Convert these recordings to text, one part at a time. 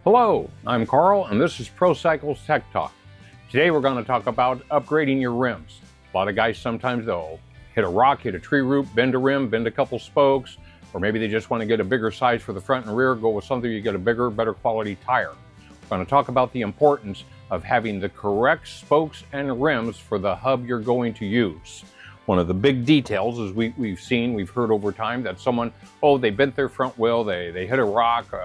Hello, I'm Carl and this is Pro Cycles Tech Talk. Today we're going to talk about upgrading your rims. A lot of guys sometimes they'll hit a rock, hit a tree root, bend a rim, bend a couple spokes, or maybe they just want to get a bigger size for the front and rear, go with something you get a bigger, better quality tire. We're going to talk about the importance of having the correct spokes and rims for the hub you're going to use. One of the big details is we've heard over time that someone, they bent their front wheel, they hit a rock,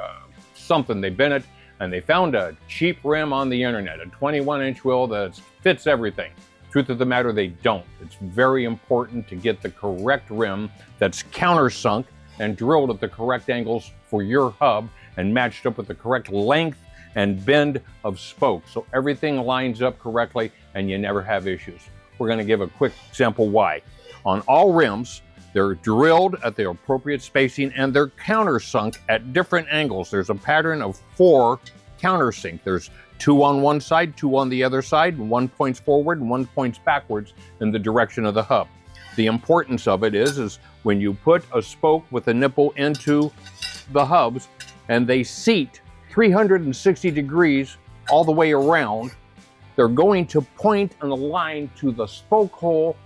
something, they bent it, and they found a cheap rim on the internet, a 21-inch wheel that fits everything. Truth of the matter, they don't. It's very important to get the correct rim that's countersunk and drilled at the correct angles for your hub and matched up with the correct length and bend of spokes, so everything lines up correctly and you never have issues. We're going to give a quick example why. On all rims, they're drilled at the appropriate spacing and they're countersunk at different angles. There's a pattern of 4 countersink. There's 2 on one side, 2 on the other side, and 1 points forward and 1 points backwards in the direction of the hub. The importance of it is when you put a spoke with a nipple into the hubs and they seat 360 degrees all the way around, they're going to point and align to the spoke hole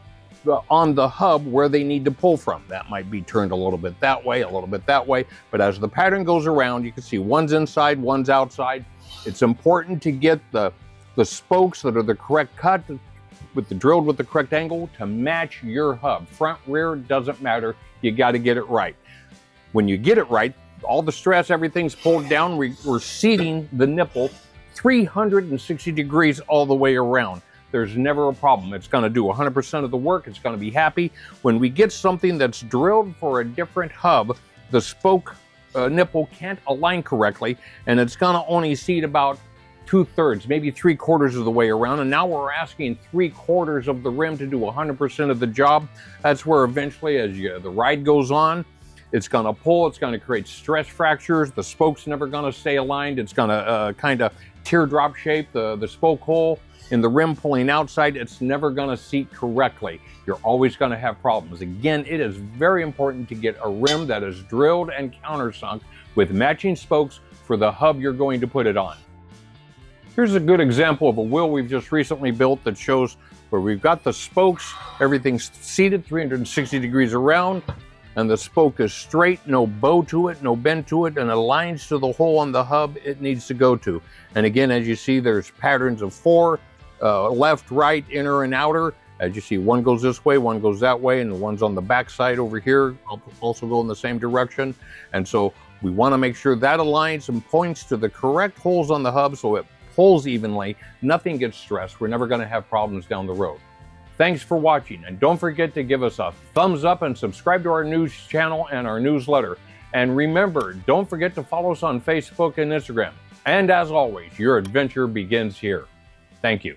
on the hub where they need to pull from. That might be turned a little bit that way, a little bit that way, but as the pattern goes around, you can see one's inside, one's outside. It's important to get the spokes that are the correct cut, drilled with the correct angle to match your hub. Front, rear, doesn't matter. You got to get it right. When you get it right, all the stress, everything's pulled down. We're seating the nipple 360 degrees all the way around. There's never a problem. It's going to do 100% of the work. It's going to be happy. When we get something that's drilled for a different hub, the spoke nipple can't align correctly, and it's going to only seat about 2/3, maybe 3/4 of the way around. And now we're asking 3/4 of the rim to do 100% of the job. That's where eventually, as the ride goes on, it's going to pull. It's going to create stress fractures. The spoke's never going to stay aligned. It's going to kind of teardrop shape the spoke hole in the rim pulling outside. It's never going to seat correctly. You're always going to have problems. Again, it is very important to get a rim that is drilled and countersunk with matching spokes for the hub you're going to put it on. Here's a good example of a wheel we've just recently built that shows where we've got the spokes, everything's seated 360 degrees around, and the spoke is straight, no bow to it, no bend to it, and it aligns to the hole on the hub it needs to go to. And again, as you see, there's patterns of 4, left, right, inner, and outer. As you see, one goes this way, one goes that way, and the ones on the back side over here also go in the same direction. And so we want to make sure that aligns and points to the correct holes on the hub so it pulls evenly. Nothing gets stressed. We're never going to have problems down the road. Thanks for watching, and don't forget to give us a thumbs up and subscribe to our news channel and our newsletter. And remember, don't forget to follow us on Facebook and Instagram. And as always, your adventure begins here. Thank you.